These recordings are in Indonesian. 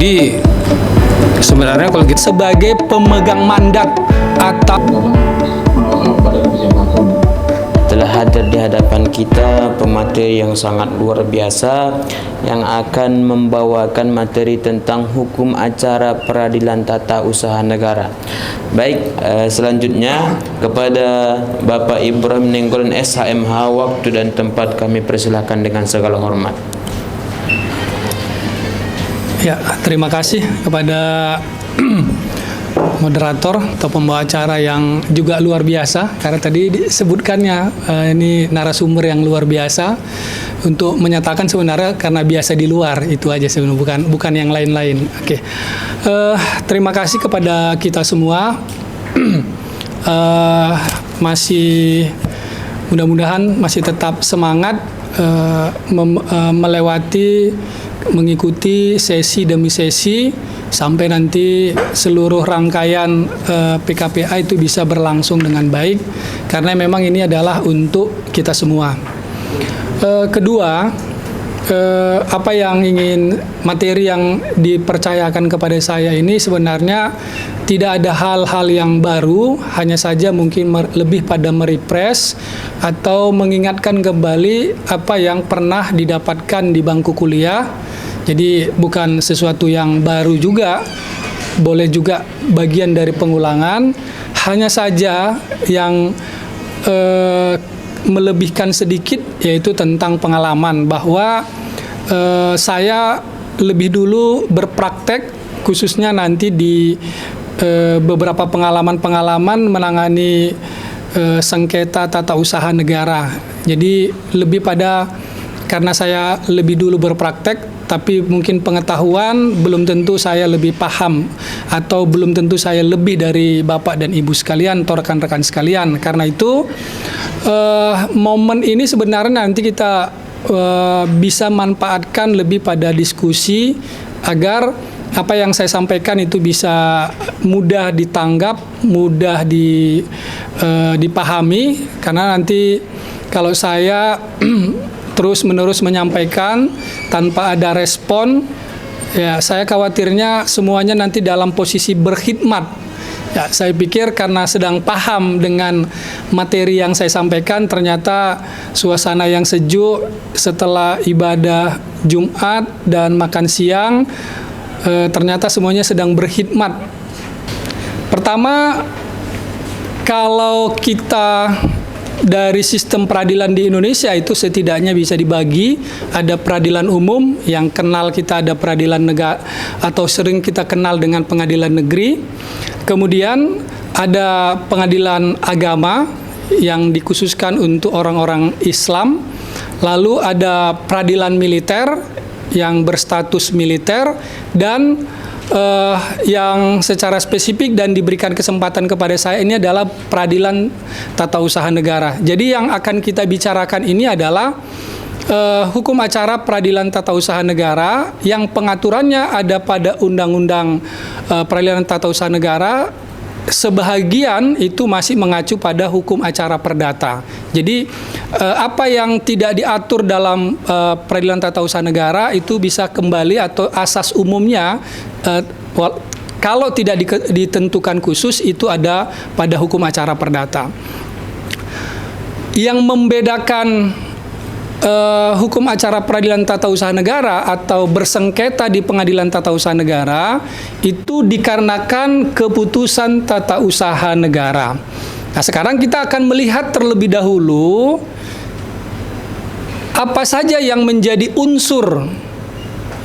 Jadi sebenarnya kalau kita sebagai pemegang mandat atau telah hadir di hadapan kita pemateri yang sangat luar biasa yang akan membawakan materi tentang hukum acara peradilan tata usaha negara. Baik, selanjutnya kepada Bapak Ibrahim Nainggolan SHMH, waktu dan tempat kami persilakan dengan segala hormat. Ya, terima kasih kepada moderator atau pembawa acara yang juga luar biasa, karena tadi disebutkannya ini narasumber yang luar biasa untuk menyatakan sebenarnya karena biasa di luar itu aja sebenarnya, bukan yang lain-lain. Oke. Terima kasih kepada kita semua. Masih mudah-mudahan masih tetap semangat mengikuti sesi demi sesi sampai nanti seluruh rangkaian PKPA itu bisa berlangsung dengan baik, karena memang ini adalah untuk kita semua. Kedua, apa yang materi yang dipercayakan kepada saya ini sebenarnya tidak ada hal-hal yang baru, hanya saja mungkin lebih pada merefresh atau mengingatkan kembali apa yang pernah didapatkan di bangku kuliah. Jadi bukan sesuatu yang baru juga, boleh juga bagian dari pengulangan, hanya saja yang melebihkan sedikit yaitu tentang pengalaman, bahwa saya lebih dulu berpraktek khususnya nanti di beberapa pengalaman menangani sengketa tata usaha negara. Jadi lebih pada karena saya lebih dulu berpraktek, tapi mungkin pengetahuan belum tentu saya lebih paham atau belum tentu saya lebih dari Bapak dan Ibu sekalian atau rekan-rekan sekalian. Karena itu momen ini sebenarnya nanti kita bisa manfaatkan lebih pada diskusi agar apa yang saya sampaikan itu bisa mudah ditanggap, mudah dipahami. Karena nanti kalau saya terus-menerus menyampaikan tanpa ada respon, ya saya khawatirnya semuanya nanti dalam posisi berkhidmat. Ya, saya pikir karena sedang paham dengan materi yang saya sampaikan, ternyata suasana yang sejuk setelah ibadah Jumat dan makan siang, ternyata semuanya sedang berkhidmat. Pertama, kalau kita dari sistem peradilan di Indonesia itu setidaknya bisa dibagi, ada peradilan umum yang kenal kita, ada peradilan negara atau sering kita kenal dengan pengadilan negeri. Kemudian ada pengadilan agama yang dikhususkan untuk orang-orang Islam. Lalu ada peradilan militer yang berstatus militer, dan yang secara spesifik dan diberikan kesempatan kepada saya ini adalah peradilan tata usaha negara. Jadi yang akan kita bicarakan ini adalah hukum acara peradilan tata usaha negara yang pengaturannya ada pada Undang-Undang Peradilan Tata Usaha Negara. Sebahagian itu masih mengacu pada hukum acara perdata. Jadi apa yang tidak diatur dalam peradilan tata usaha negara itu bisa kembali atau asas umumnya kalau tidak ditentukan khusus itu ada pada hukum acara perdata. Yang membedakan hukum acara peradilan tata usaha negara atau bersengketa di pengadilan tata usaha negara itu dikarenakan keputusan tata usaha negara. Nah, sekarang kita akan melihat terlebih dahulu apa saja yang menjadi unsur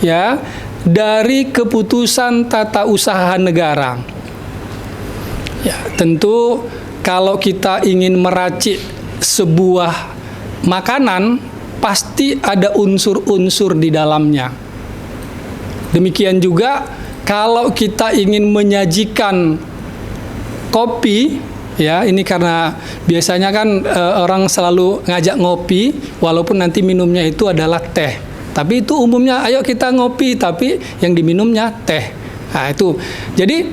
ya dari keputusan tata usaha negara. Ya, tentu kalau kita ingin meracik sebuah makanan pasti ada unsur-unsur di dalamnya. Demikian juga kalau kita ingin menyajikan kopi, ya ini karena biasanya kan orang selalu ngajak ngopi, walaupun nanti minumnya itu adalah teh. Tapi itu umumnya, ayo kita ngopi, tapi yang diminumnya teh. Nah itu, jadi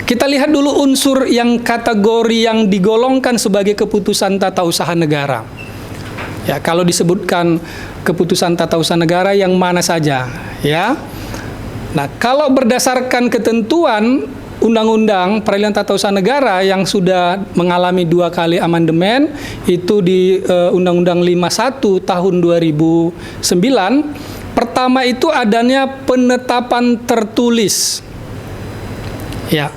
kita lihat dulu unsur yang kategori yang digolongkan sebagai keputusan tata usaha negara. Ya, kalau disebutkan keputusan tata usaha negara yang mana saja, ya. Nah, kalau berdasarkan ketentuan Undang-Undang Peradilan Tata Usaha Negara yang sudah mengalami 2 kali amandemen, itu di Undang-Undang 51 tahun 2009, pertama itu adanya penetapan tertulis. Ya,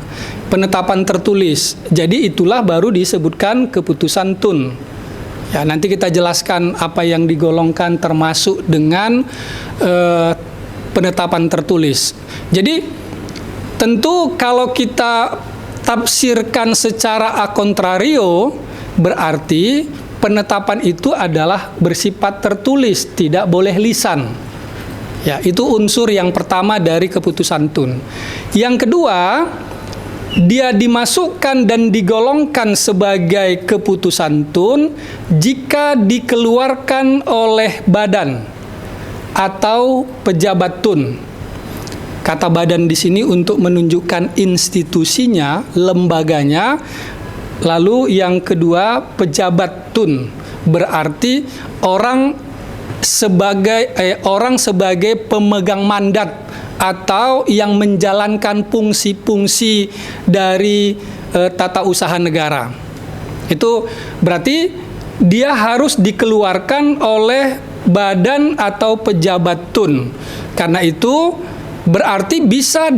penetapan tertulis. Jadi itulah baru disebutkan keputusan Tun. Ya, nanti kita jelaskan apa yang digolongkan termasuk dengan penetapan tertulis. Jadi tentu kalau kita tafsirkan secara a contrario, berarti penetapan itu adalah bersifat tertulis, tidak boleh lisan. Ya, itu unsur yang pertama dari keputusan Tun. Yang kedua, dia dimasukkan dan digolongkan sebagai keputusan Tun jika dikeluarkan oleh badan atau pejabat Tun. Kata badan di sini untuk menunjukkan institusinya, lembaganya. Lalu yang kedua, pejabat Tun, berarti orang sebagai pemegang mandat atau yang menjalankan fungsi-fungsi dari tata usaha negara. Itu berarti dia harus dikeluarkan oleh badan atau pejabat Tun. Karena itu berarti bisa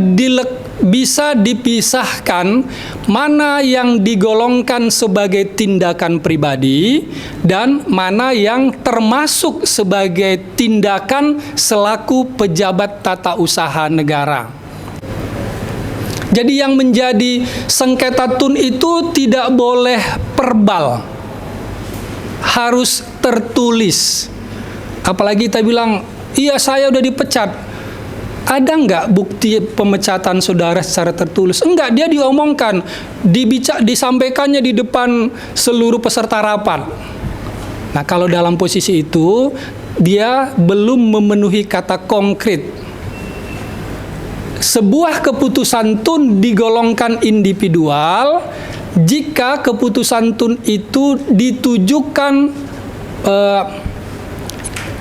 dipisahkan mana yang digolongkan sebagai tindakan pribadi dan mana yang termasuk sebagai tindakan selaku pejabat tata usaha negara. Jadi yang menjadi sengketa Tun itu tidak boleh verbal, harus tertulis. Apalagi kita bilang, iya saya udah dipecat. Ada nggak bukti pemecatan saudara secara tertulis? Enggak, dia diomongkan, disampaikannya di depan seluruh peserta rapat. Nah, kalau dalam posisi itu, dia belum memenuhi kata konkret. Sebuah keputusan Tun digolongkan individual jika keputusan Tun itu ditujukan,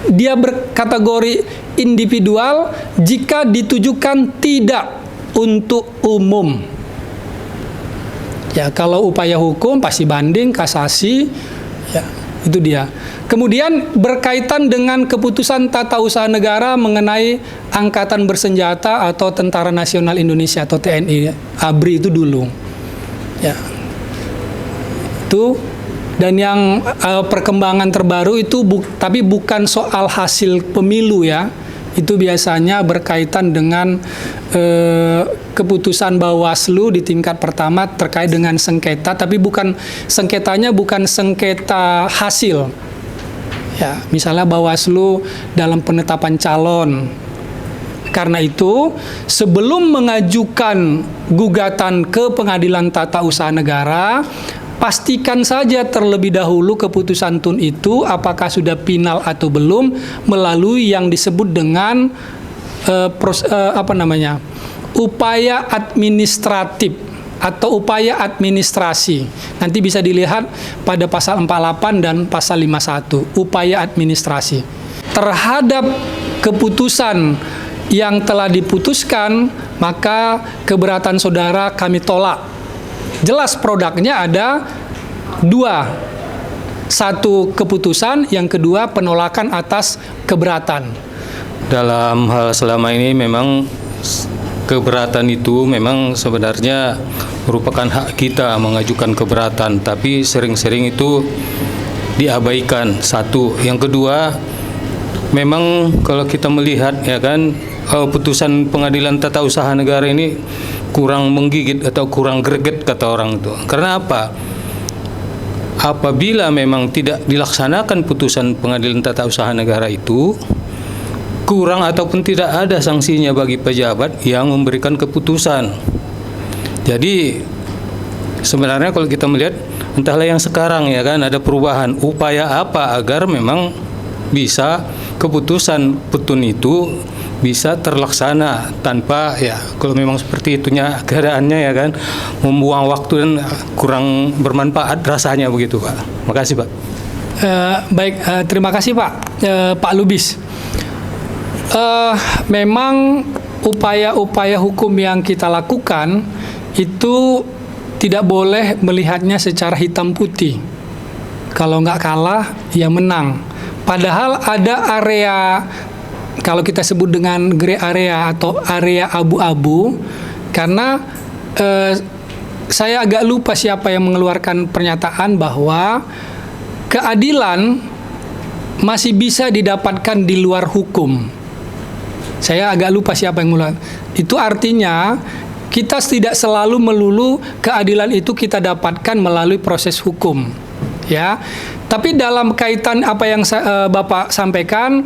dia berkategori individual jika ditujukan tidak untuk umum. Ya, kalau upaya hukum pasti banding, kasasi, ya, itu dia. Kemudian berkaitan dengan keputusan tata usaha negara mengenai Angkatan Bersenjata atau Tentara Nasional Indonesia atau TNI, ABRI itu dulu. Ya. Itu. Dan yang perkembangan terbaru itu tapi bukan soal hasil pemilu ya. Itu biasanya berkaitan dengan keputusan Bawaslu di tingkat pertama terkait dengan sengketa, tapi sengketanya bukan sengketa hasil. Ya, misalnya Bawaslu dalam penetapan calon. Karena itu, sebelum mengajukan gugatan ke Pengadilan Tata Usaha Negara, pastikan saja terlebih dahulu keputusan Tun itu apakah sudah final atau belum melalui yang disebut dengan upaya administratif atau upaya administrasi. Nanti bisa dilihat pada pasal 48 dan pasal 51, upaya administrasi. Terhadap keputusan yang telah diputuskan, maka keberatan saudara kami tolak. Jelas produknya ada 2. 1 keputusan, yang kedua penolakan atas keberatan. Dalam hal selama ini memang keberatan itu memang sebenarnya merupakan hak kita mengajukan keberatan, tapi sering-sering itu diabaikan. 1. Yang kedua, memang kalau kita melihat ya kan, putusan Pengadilan Tata Usaha Negara ini kurang menggigit atau kurang greget kata orang itu. Karena apa? Apabila memang tidak dilaksanakan putusan Pengadilan Tata Usaha Negara itu, kurang ataupun tidak ada sanksinya bagi pejabat yang memberikan keputusan. Jadi sebenarnya kalau kita melihat, entahlah yang sekarang ya kan, ada perubahan, upaya apa agar memang bisa keputusan Petun itu bisa terlaksana tanpa ya, kalau memang seperti itunya keadaannya ya kan, membuang waktu dan kurang bermanfaat rasanya begitu Pak. Makasih Pak. Baik, terima kasih Pak Lubis. Memang upaya-upaya hukum yang kita lakukan itu tidak boleh melihatnya secara hitam putih. Kalau nggak kalah, ya menang. Padahal ada area, kalau kita sebut dengan gray area atau area abu-abu, karena saya agak lupa siapa yang mengeluarkan pernyataan bahwa keadilan masih bisa didapatkan di luar hukum. Saya agak lupa siapa yang mulai. Itu artinya kita tidak selalu melulu keadilan itu kita dapatkan melalui proses hukum, ya. Tapi dalam kaitan apa yang Bapak sampaikan,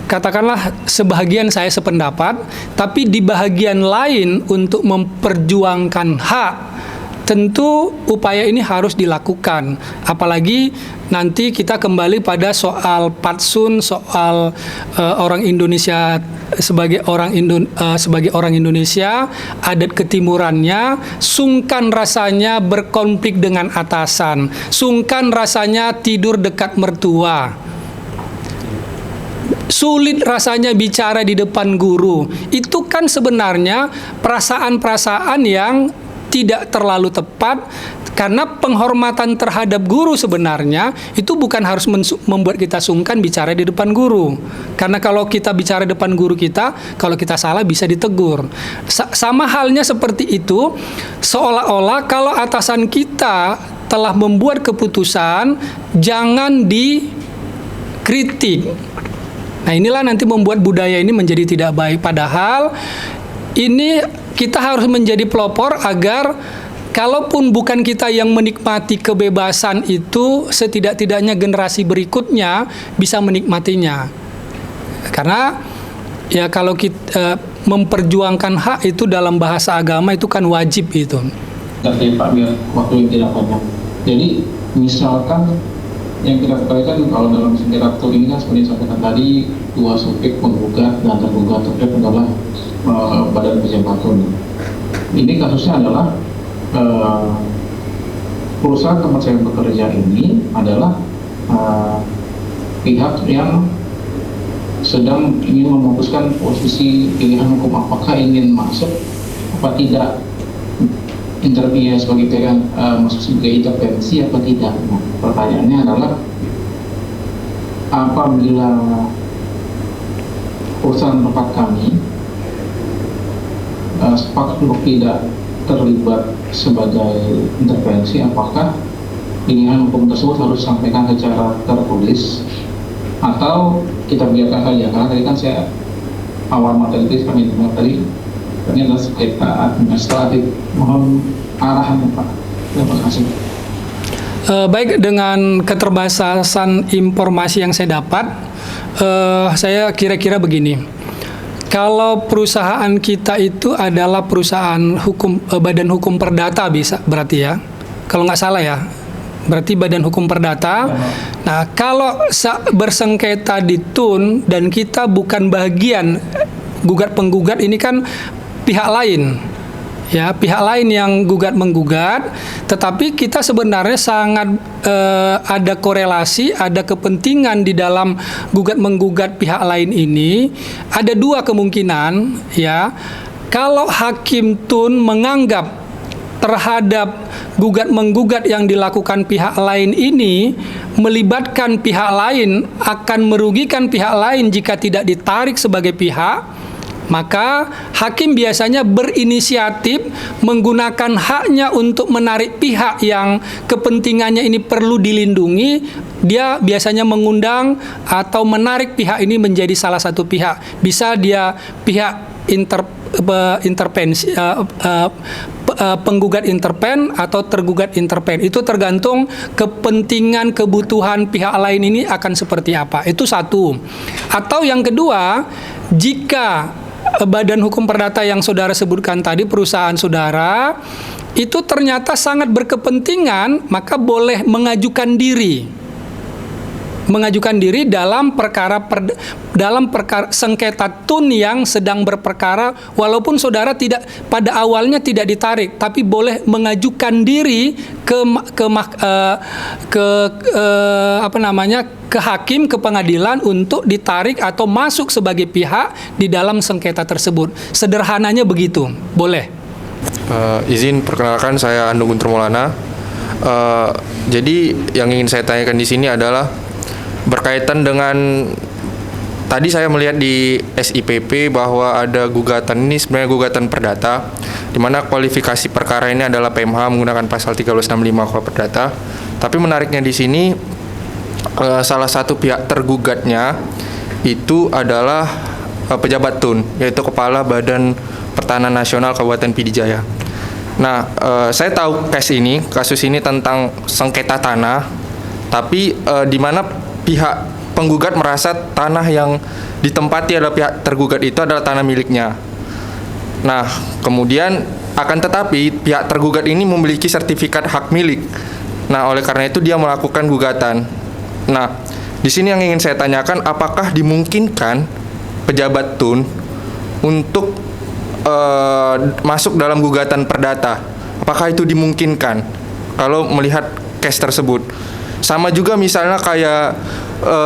katakanlah sebahagian saya sependapat, tapi di bahagian lain untuk memperjuangkan hak, tentu upaya ini harus dilakukan. Apalagi nanti kita kembali pada soal patsun, soal orang Indonesia sebagai orang Indonesia, adat ketimurannya, sungkan rasanya berkonflik dengan atasan, sungkan rasanya tidur dekat mertua, sulit rasanya bicara di depan guru. Itu kan sebenarnya perasaan-perasaan yang tidak terlalu tepat, karena penghormatan terhadap guru sebenarnya itu bukan harus membuat kita sungkan bicara di depan guru. Karena kalau kita bicara depan guru kita, kalau kita salah bisa ditegur. Sama halnya seperti itu, seolah-olah kalau atasan kita telah membuat keputusan, jangan dikritik. Nah, inilah nanti membuat budaya ini menjadi tidak baik. Padahal ini kita harus menjadi pelopor agar kalaupun bukan kita yang menikmati kebebasan itu, setidak-tidaknya generasi berikutnya bisa menikmatinya. Karena ya kalau kita memperjuangkan hak itu dalam bahasa agama itu kan wajib itu. Tapi Pak, biar waktu yang tidak banyak. Jadi misalkan yang kita ketahui kalau dalam sengketa ini kan seperti disampaikan tadi, dua subjek penggugat dan tergugat adalah badan pejabat. Ini kasusnya adalah perusahaan tempat saya bekerja ini adalah pihak yang sedang ingin memutuskan posisi pilihan hukum, apakah ingin masuk apa tidak, intervensi sebagai pihak masuk sebagai intervensi apa tidak. Nah, pertanyaannya adalah apabila perusahaan tempat kami sepakat untuk tidak terlibat sebagai intervensi, apakah pilihan hukum tersebut harus disampaikan secara tertulis atau kita biarkan saja? Karena tadi kan saya awal materi kami dengar tadi ini adalah sengketa administratif. Mohon arahannya Pak. Terima kasih. Baik, dengan keterbatasan informasi yang saya dapat, saya kira-kira begini. Kalau perusahaan kita itu adalah perusahaan hukum, badan hukum perdata bisa berarti ya, kalau nggak salah ya, berarti badan hukum perdata. Nah, kalau bersengketa di TUN dan kita bukan bagian gugat penggugat, ini kan pihak lain. Ya, pihak lain yang gugat-menggugat, tetapi kita sebenarnya sangat ada korelasi, ada kepentingan di dalam gugat-menggugat pihak lain ini. Ada dua kemungkinan, ya. Kalau hakim TUN menganggap terhadap gugat-menggugat yang dilakukan pihak lain ini melibatkan pihak lain, akan merugikan pihak lain jika tidak ditarik sebagai pihak, maka hakim biasanya berinisiatif menggunakan haknya untuk menarik pihak yang kepentingannya ini perlu dilindungi. Dia biasanya mengundang atau menarik pihak ini menjadi salah satu pihak. Bisa dia pihak intervensi, penggugat interven atau tergugat interven. Itu tergantung kepentingan kebutuhan pihak lain ini akan seperti apa. Itu satu. Atau yang kedua, jika badan hukum perdata yang saudara sebutkan tadi, perusahaan saudara, itu ternyata sangat berkepentingan, maka boleh mengajukan diri. mengajukan diri dalam perkara sengketa tun yang sedang berperkara, walaupun saudara tidak pada awalnya tidak ditarik, tapi boleh mengajukan diri ke hakim, ke pengadilan untuk ditarik atau masuk sebagai pihak di dalam sengketa tersebut. Sederhananya begitu, boleh. Izin perkenalkan, saya Ando Guntur Maulana. Jadi yang ingin saya tanyakan di sini adalah berkaitan dengan tadi saya melihat di SIPP bahwa ada gugatan, ini sebenarnya gugatan perdata, di mana kualifikasi perkara ini adalah PMH menggunakan pasal 1365 KUHP Perdata. Tapi menariknya di sini salah satu pihak tergugatnya itu adalah pejabat TUN, yaitu Kepala Badan Pertahanan Nasional Kabupaten Pidijaya. Nah, saya tahu kasus ini tentang sengketa tanah, tapi di mana pihak penggugat merasa tanah yang ditempati adalah pihak tergugat itu adalah tanah miliknya. Nah, kemudian akan tetapi pihak tergugat ini memiliki sertifikat hak milik. Nah, oleh karena itu dia melakukan gugatan. Nah, di sini yang ingin saya tanyakan, apakah dimungkinkan pejabat TUN untuk masuk dalam gugatan perdata? Apakah itu dimungkinkan kalau melihat case tersebut? Sama juga misalnya kayak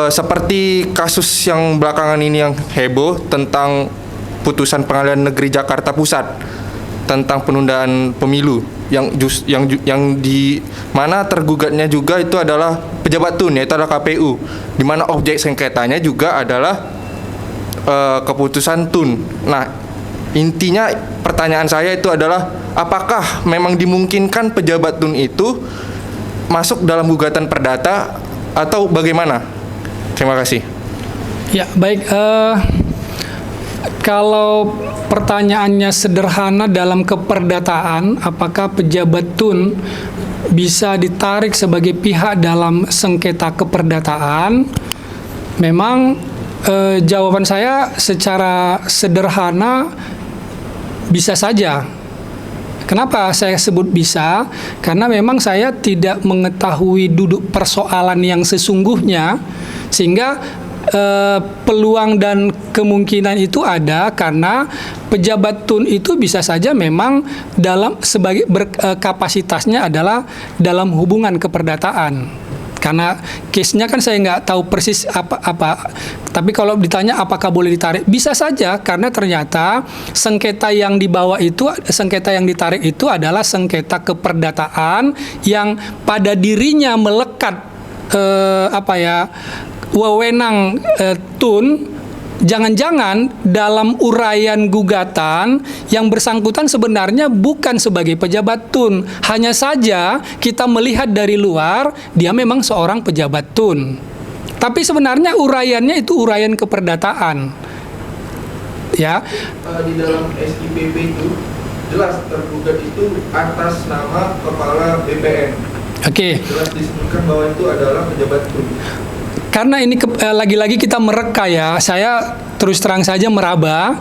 seperti kasus yang belakangan ini yang heboh tentang putusan Pengadilan Negeri Jakarta Pusat tentang penundaan pemilu yang di mana tergugatnya juga itu adalah pejabat TUN, yaitu adalah KPU, di mana objek sengketanya juga adalah keputusan TUN. Nah, intinya pertanyaan saya itu adalah apakah memang dimungkinkan pejabat TUN itu masuk dalam gugatan perdata atau bagaimana? Terima kasih. Ya, baik. Kalau pertanyaannya sederhana dalam keperdataan, apakah pejabat TUN bisa ditarik sebagai pihak dalam sengketa keperdataan? Memang jawaban saya secara sederhana bisa saja. Kenapa saya sebut bisa? Karena memang saya tidak mengetahui duduk persoalan yang sesungguhnya, sehingga peluang dan kemungkinan itu ada karena pejabat TUN itu bisa saja memang sebagai kapasitasnya adalah dalam hubungan keperdataan. Karena case-nya kan saya nggak tahu persis apa. Tapi kalau ditanya apakah boleh ditarik, bisa saja karena ternyata sengketa yang ditarik itu adalah sengketa keperdataan yang pada dirinya melekat wewenang TUN. Jangan-jangan dalam uraian gugatan yang bersangkutan sebenarnya bukan sebagai pejabat TUN. Hanya saja kita melihat dari luar dia memang seorang pejabat TUN. Tapi sebenarnya uraiannya itu uraian keperdataan. Ya. Di dalam SIPP itu jelas tergugat itu atas nama Kepala BPN. Oke. Jelas disebutkan bahwa itu adalah pejabat TUN. Karena ini lagi-lagi kita mereka ya, saya terus terang saja meraba.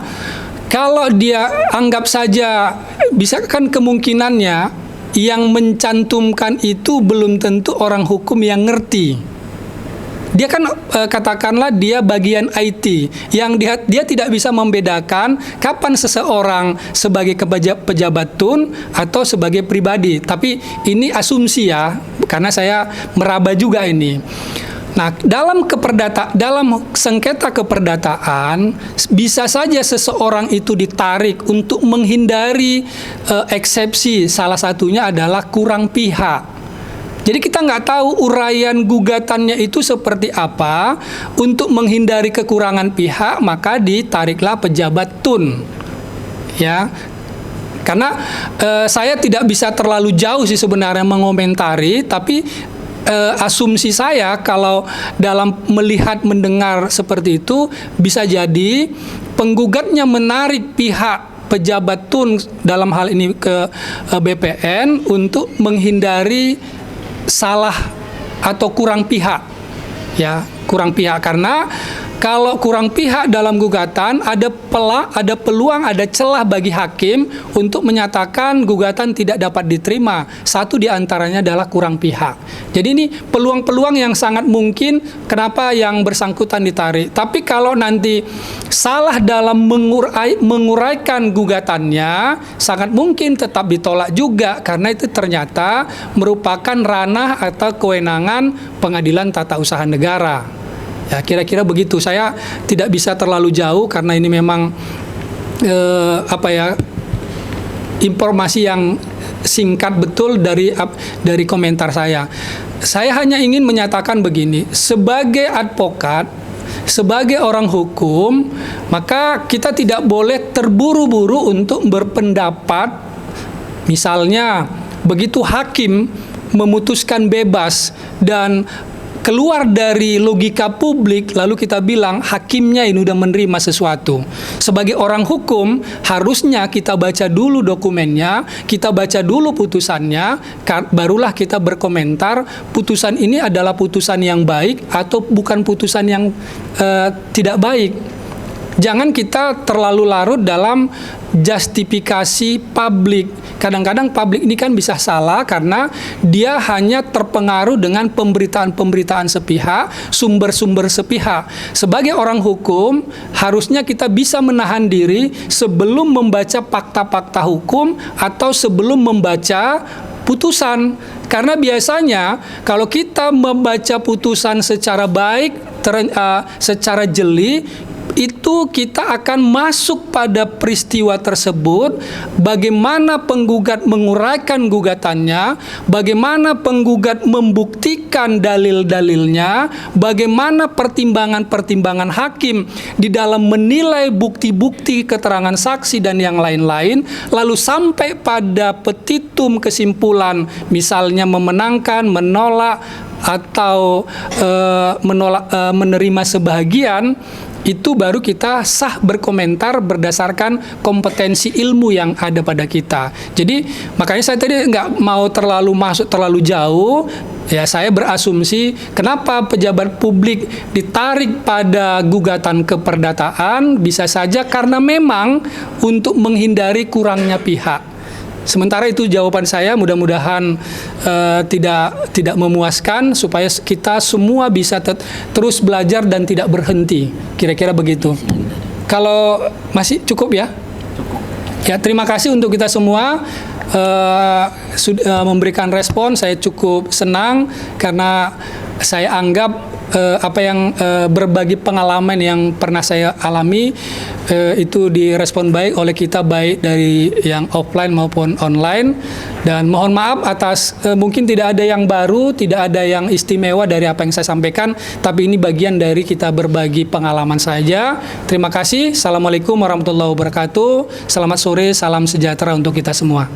Kalau dia anggap saja, bisa kan kemungkinannya yang mencantumkan itu belum tentu orang hukum yang ngerti. Dia kan katakanlah dia bagian IT, yang dia tidak bisa membedakan kapan seseorang sebagai pejabat TUN atau sebagai pribadi. Tapi ini asumsi ya, karena saya meraba juga ini. Nah, dalam sengketa keperdataan bisa saja seseorang itu ditarik untuk menghindari eksepsi. Salah satunya adalah kurang pihak. Jadi kita nggak tahu uraian gugatannya itu seperti apa. Untuk menghindari kekurangan pihak, maka ditariklah pejabat TUN. Ya. Karena saya tidak bisa terlalu jauh sih sebenarnya mengomentari, tapi asumsi saya kalau dalam mendengar seperti itu bisa jadi penggugatnya menarik pihak pejabat TUN dalam hal ini ke BPN untuk menghindari salah atau kurang pihak, ya kurang pihak karena kalau kurang pihak dalam gugatan, ada peluang, ada celah bagi hakim untuk menyatakan gugatan tidak dapat diterima. Satu di antaranya adalah kurang pihak. Jadi ini peluang-peluang yang sangat mungkin kenapa yang bersangkutan ditarik. Tapi kalau nanti salah dalam menguraikan gugatannya, sangat mungkin tetap ditolak juga, karena itu ternyata merupakan ranah atau kewenangan Pengadilan Tata Usaha Negara. Ya, kira-kira begitu. Saya tidak bisa terlalu jauh karena ini memang informasi yang singkat betul dari komentar saya. Saya hanya ingin menyatakan begini, sebagai advokat, sebagai orang hukum, maka kita tidak boleh terburu-buru untuk berpendapat. Misalnya, begitu hakim memutuskan bebas dan keluar dari logika publik, lalu kita bilang hakimnya ini udah menerima sesuatu. Sebagai orang hukum, harusnya kita baca dulu dokumennya, kita baca dulu putusannya, barulah kita berkomentar putusan ini adalah putusan yang baik atau bukan putusan yang tidak baik. Jangan kita terlalu larut dalam justifikasi publik. Kadang-kadang publik ini kan bisa salah karena dia hanya terpengaruh dengan pemberitaan-pemberitaan sepihak, sumber-sumber sepihak. Sebagai orang hukum, harusnya kita bisa menahan diri sebelum membaca fakta-fakta hukum atau sebelum membaca putusan. Karena biasanya kalau kita membaca putusan secara baik, secara jeli, itu kita akan masuk pada peristiwa tersebut, bagaimana penggugat menguraikan gugatannya, bagaimana penggugat membuktikan dalil-dalilnya, bagaimana pertimbangan-pertimbangan hakim di dalam menilai bukti-bukti, keterangan saksi dan yang lain-lain, lalu sampai pada petitum kesimpulan, misalnya memenangkan, menolak, atau menerima sebahagian. Itu baru kita sah berkomentar berdasarkan kompetensi ilmu yang ada pada kita. Jadi makanya saya tadi nggak mau masuk terlalu jauh. Ya, saya berasumsi kenapa pejabat publik ditarik pada gugatan keperdataan, bisa saja karena memang untuk menghindari kurangnya pihak. Sementara itu jawaban saya, mudah-mudahan tidak memuaskan, supaya kita semua bisa terus belajar dan tidak berhenti. Kira-kira begitu. Kalau masih cukup ya? Ya, terima kasih untuk kita semua sudah memberikan respon. Saya cukup senang karena saya anggap berbagi pengalaman yang pernah saya alami itu direspon baik oleh kita, baik dari yang offline maupun online. Dan mohon maaf atas mungkin tidak ada yang baru, tidak ada yang istimewa dari apa yang saya sampaikan, tapi ini bagian dari kita berbagi pengalaman saja. Terima kasih. Assalamualaikum warahmatullahi wabarakatuh. Selamat sore, salam sejahtera untuk kita semua.